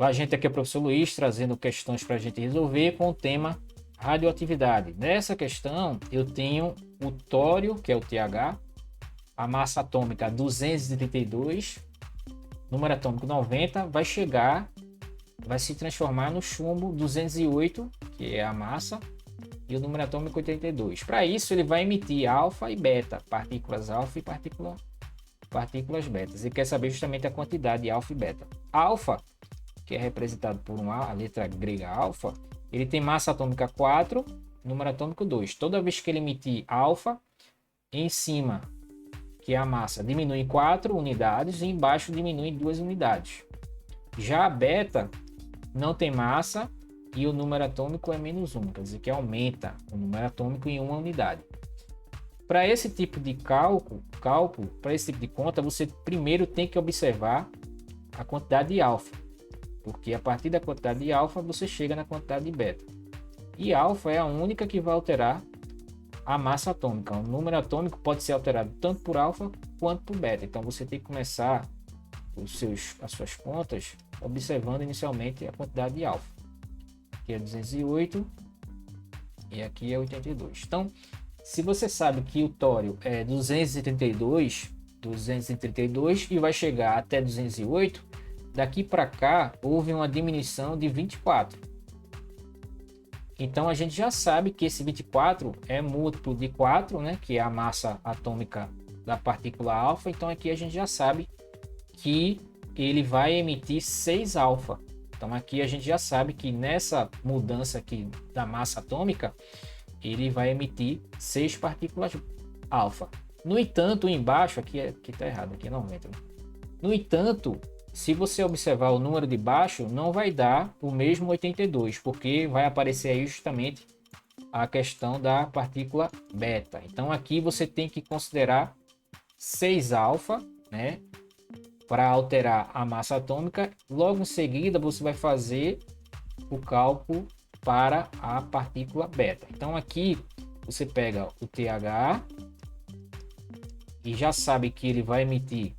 A gente aqui é o professor Luiz, trazendo questões para a gente resolver com o tema radioatividade. Nessa questão, eu tenho o tório, que é o TH, a massa atômica 232, número atômico 90, vai se transformar no chumbo 208, que é a massa, e o número atômico 82. Para isso, ele vai emitir alfa e beta, partículas alfa e partículas betas. Ele quer saber justamente a quantidade de alfa e beta. Alfa, que é representado por a letra grega alfa, ele tem massa atômica 4, número atômico 2. Toda vez que ele emitir alfa, em cima, que é a massa, diminui em 4 unidades e embaixo diminui em 2 unidades. Já a beta não tem massa e o número atômico é -1, quer dizer que aumenta o número atômico em 1 unidade. Para esse tipo de cálculo, para esse tipo de conta, você primeiro tem que observar a quantidade de alfa, porque a partir da quantidade de alfa você chega na quantidade de beta. E alfa é a única que vai alterar a massa atômica. O número atômico pode ser alterado tanto por alfa quanto por beta. Então você tem que começar as suas contas observando inicialmente a quantidade de alfa. Aqui é 208 e aqui é 82. Então, se você sabe que o tório é 232 e vai chegar até 208, daqui para cá houve uma diminuição de 24. Então a gente já sabe que esse 24 é múltiplo de 4, né, que é a massa atômica da partícula alfa. Então aqui a gente já sabe que ele vai emitir 6 alfa. Então aqui a gente já sabe que nessa mudança aqui da massa atômica, ele vai emitir 6 partículas alfa. No entanto, embaixo, aqui está errado, aqui é 90. No entanto, se você observar o número de baixo, não vai dar o mesmo 82, porque vai aparecer aí justamente a questão da partícula beta. Então aqui você tem que considerar 6 alfa, né, para alterar a massa atômica. Logo em seguida você vai fazer o cálculo para a partícula beta. Então aqui você pega o TH e já sabe que ele vai emitir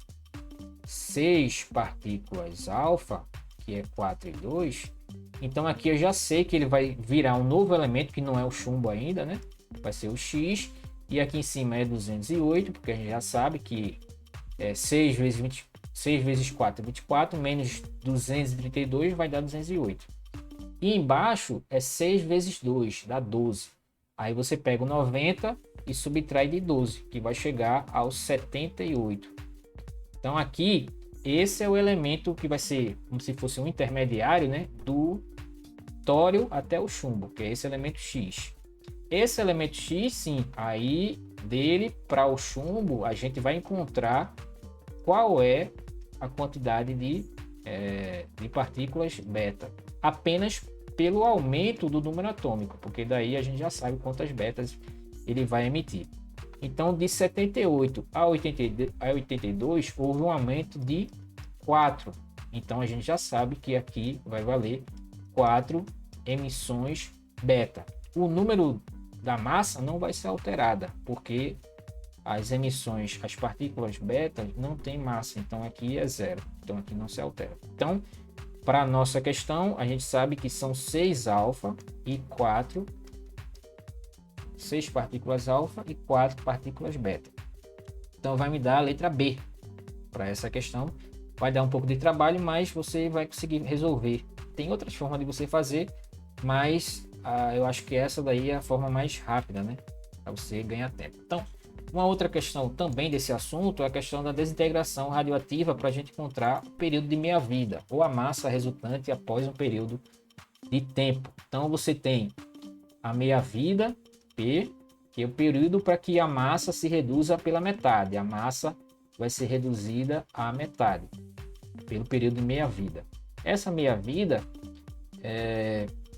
6 partículas alfa, que é 4 e 2. Então aqui eu já sei que ele vai virar um novo elemento, que não é o chumbo ainda, né? Vai ser o X. E aqui em cima é 208, porque a gente já sabe que 6 vezes 4 é 24, menos 232 vai dar 208. E embaixo é 6 vezes 2, dá 12. Aí você pega o 90 e subtrai de 12, que vai chegar aos 78. Então aqui, esse é o elemento que vai ser como se fosse um intermediário, né, do tório até o chumbo, que é esse elemento X. Esse elemento X, sim, aí dele para o chumbo, a gente vai encontrar qual é a quantidade de partículas beta. Apenas pelo aumento do número atômico, porque daí a gente já sabe quantas betas ele vai emitir. Então, de 78 a 82, houve um aumento de 4. Então, a gente já sabe que aqui vai valer 4 emissões beta. O número da massa não vai ser alterada, porque as emissões, as partículas beta não tem massa. Então, aqui é 0. Então, aqui não se altera. Então, para a nossa questão, a gente sabe que são 6 alfa e 4, 6 partículas alfa e 4 partículas beta. Então vai me dar a letra B para essa questão. Vai dar um pouco de trabalho, mas você vai conseguir resolver. Tem outras formas de você fazer, mas eu acho que essa daí é a forma mais rápida, né? Para você ganhar tempo. Então, uma outra questão também desse assunto é a questão da desintegração radioativa, para a gente encontrar o período de meia-vida ou a massa resultante após um período de tempo. Então você tem a meia-vida, P, que é o período para que a massa se reduza pela metade. A massa vai ser reduzida à metade pelo período de meia-vida. Essa meia-vida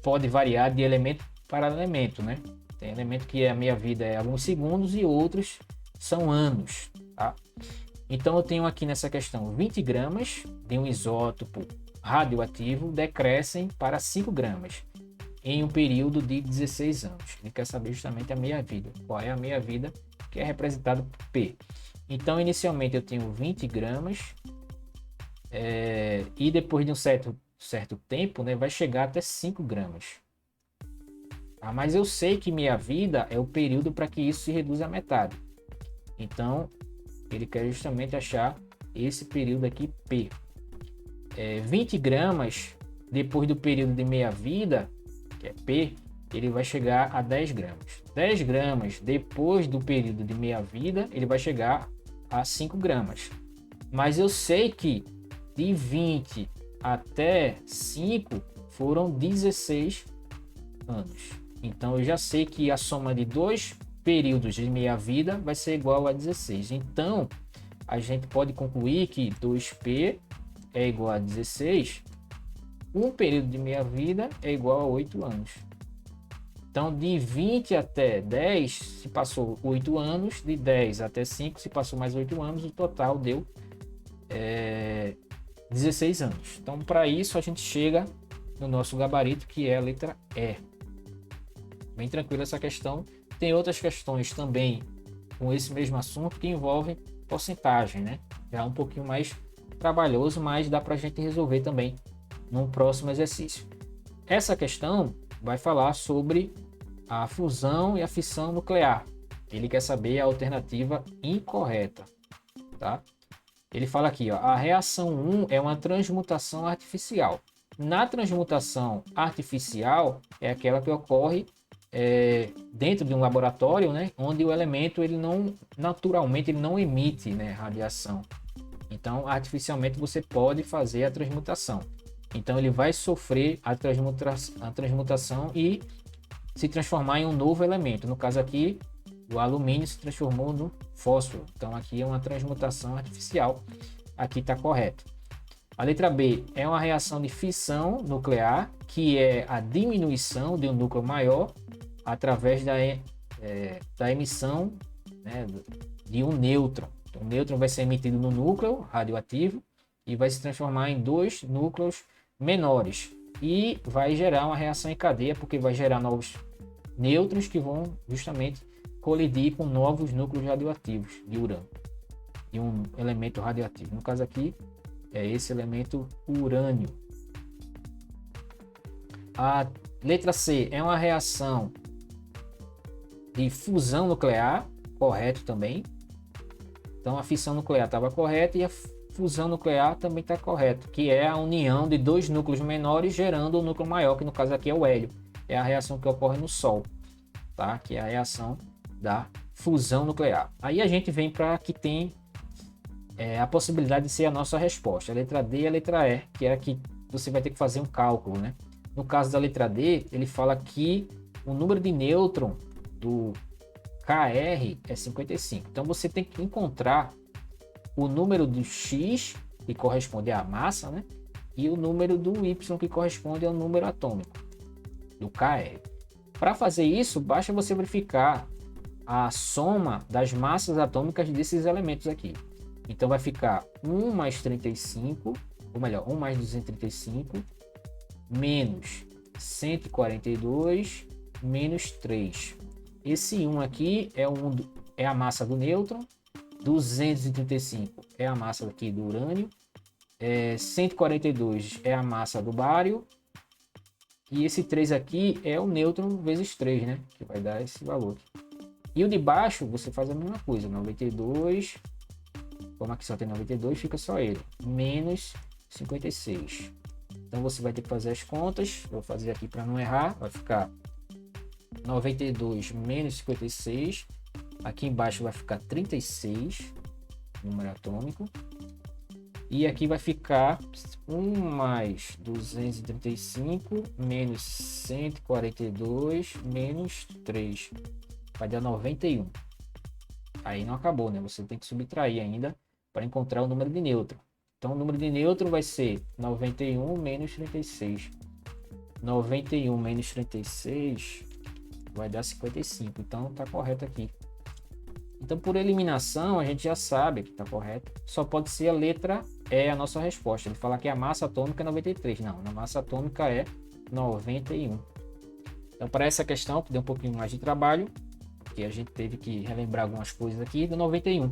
pode variar de elemento para elemento, né? Tem elemento que a meia-vida é alguns segundos e outros são anos, tá? Então eu tenho aqui nessa questão 20 gramas de um isótopo radioativo decrescem para 5 gramas em um período de 16 anos. Ele quer saber justamente a meia-vida. Qual é a meia-vida, que é representada por P. Então inicialmente eu tenho 20 gramas e depois de um certo certo tempo, né, vai chegar até 5 gramas. Ah, mas eu sei que meia vida é o período para que isso se reduza à metade. Então, ele quer justamente achar esse período aqui, P. 20 gramas depois do período de meia vida, que é P, ele vai chegar a 10 gramas. 10 gramas depois do período de meia vida, ele vai chegar a 5 gramas. Mas eu sei que de 20 até 5 foram 16 anos. Então eu já sei que a soma de dois períodos de meia vida vai ser igual a 16. Então a gente pode concluir que 2P é igual a 16. Um período de meia vida é igual a 8 anos. Então, de 20 até 10 se passou 8 anos, de 10 até 5 se passou mais 8 anos, o total deu 16 anos. Então, para isso, a gente chega no nosso gabarito, que é a letra E. Bem tranquilo essa questão. Tem outras questões também com esse mesmo assunto que envolvem porcentagem, né? Já é um pouquinho mais trabalhoso, mas dá para a gente resolver também no próximo exercício. Essa questão vai falar sobre a fusão e a fissão nuclear. Ele quer saber a alternativa incorreta, tá? Ele fala aqui, ó, a reação 1 é uma transmutação artificial. Na transmutação artificial é aquela que ocorre dentro de um laboratório, né, onde o elemento ele não naturalmente ele não emite, né, radiação. Então, artificialmente você pode fazer a transmutação. Então, ele vai sofrer a transmutação e se transformar em um novo elemento. No caso aqui, o alumínio se transformou no fósforo. Então, aqui é uma transmutação artificial. Aqui está correto. A letra B é uma reação de fissão nuclear, que é a diminuição de um núcleo maior através da emissão, né, de um nêutron. Então, o nêutron vai ser emitido no núcleo radioativo e vai se transformar em dois núcleos menores e vai gerar uma reação em cadeia, porque vai gerar novos nêutrons que vão justamente colidir com novos núcleos radioativos de urânio e um elemento radioativo. No caso aqui é esse elemento urânio. A letra C é uma reação de fusão nuclear, correto também. Então a fissão nuclear estava correta e a fusão nuclear também está correto, que é a união de dois núcleos menores gerando um núcleo maior, que no caso aqui é o hélio. É a reação que ocorre no Sol, tá? Que é a reação da fusão nuclear. Aí a gente vem para que tem a possibilidade de ser a nossa resposta. A letra D e a letra E, que é a que você vai ter que fazer um cálculo, né? No caso da letra D, ele fala que o número de nêutron do KR é 55. Então você tem que encontrar o número do X, que corresponde à massa, né? E o número do Y, que corresponde ao número atômico do KR. Para fazer isso, basta você verificar a soma das massas atômicas desses elementos aqui. Então vai ficar 1 mais 35, ou melhor, 1 mais 235, menos 142, menos 3. Esse 1 aqui é a massa do nêutron, 235 é a massa aqui do urânio, 142 é a massa do bário, e esse 3 aqui é o nêutron vezes 3, né? Que vai dar esse valor aqui. E o de baixo, você faz a mesma coisa, 92, como aqui só tem 92, fica só ele, menos 56. Então você vai ter que fazer as contas, vou fazer aqui para não errar, vai ficar 92 menos 56, aqui embaixo vai ficar 36, número atômico, e aqui vai ficar 1 mais 235 menos 142 menos 3, vai dar 91. Aí não acabou, né? Você tem que subtrair ainda para encontrar o número de nêutron. Então o número de nêutron vai ser 91 menos 36. 91 menos 36 vai dar 55. Então está correto aqui. Então por eliminação a gente já sabe que está correto. Só pode ser a letra E a nossa resposta. Ele fala que a massa atômica é 93. Não, a massa atômica é 91. Então para essa questão que deu um pouquinho mais de trabalho, porque a gente teve que relembrar algumas coisas aqui, do 91.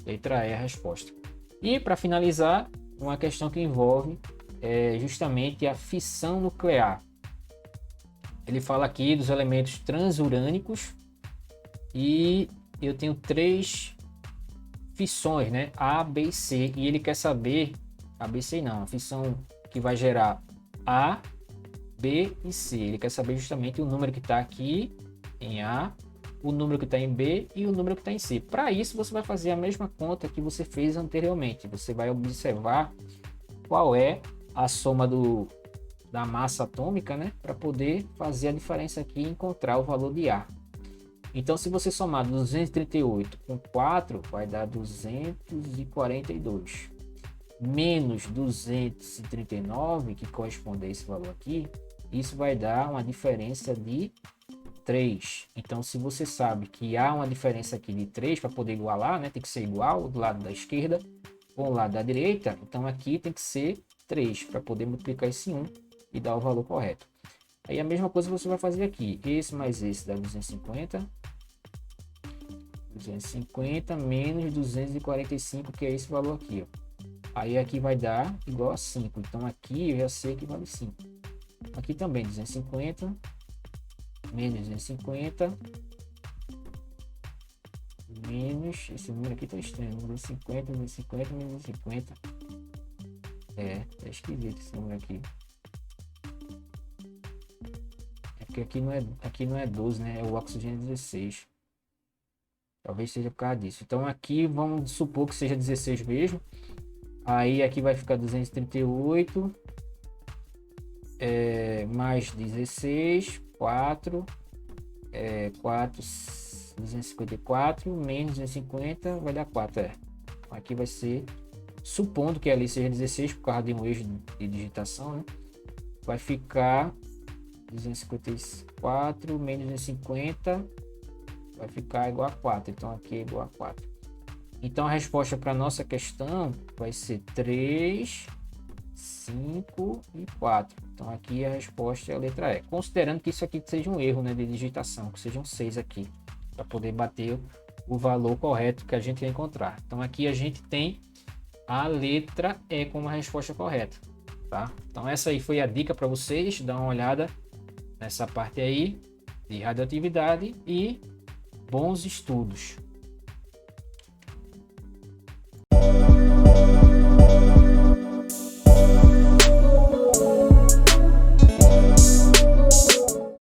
Letra E a resposta. E para finalizar, uma questão que envolve é justamente a fissão nuclear. Ele fala aqui dos elementos transurânicos e eu tenho 3 fissões, né? A, B e C. E ele quer saber, A, B, C não, a fissão que vai gerar A, B e C. Ele quer saber justamente o número que está aqui em A, o número que está em B e o número que está em C. Para isso, você vai fazer a mesma conta que você fez anteriormente. Você vai observar qual é a soma da massa atômica, né? Para poder fazer a diferença aqui e encontrar o valor de A. Então, se você somar 238 com 4, vai dar 242. Menos 239, que corresponde a esse valor aqui, isso vai dar uma diferença de 3. Então, se você sabe que há uma diferença aqui de 3 para poder igualar, né? Tem que ser igual do lado da esquerda com o lado da direita. Então, aqui tem que ser 3 para poder multiplicar esse 1 e dar o valor correto. Aí a mesma coisa você vai fazer aqui. Esse mais esse dá 250. 250 menos 245, que é esse valor aqui, ó. Aí aqui vai dar igual a 5. Então aqui eu já sei que vale 5. Aqui também 250 menos 250 menos, esse número aqui tá estranho, 250 menos 250. Tá esquisito esse número aqui. É porque aqui não é 12, né? É o oxigênio 16. Talvez seja por causa disso. Então aqui vamos supor que seja 16 mesmo. Aí aqui vai ficar 238 mais 16, 4, 254 menos 250 vai dar 4. Aqui vai ser, supondo que ali seja 16 por causa de um eixo de digitação, né? Vai ficar 254 menos 250 vai ficar igual a 4. Então aqui é igual a 4. Então a resposta para nossa questão vai ser 3, 5 e 4. Então aqui a resposta é a letra E. Considerando que isso aqui seja um erro, né, de digitação, que sejam 6 aqui, para poder bater o valor correto que a gente vai encontrar. Então aqui a gente tem a letra E como a resposta correta, tá? Então essa aí foi a dica para vocês. Dá uma olhada nessa parte aí de radioatividade e bons estudos.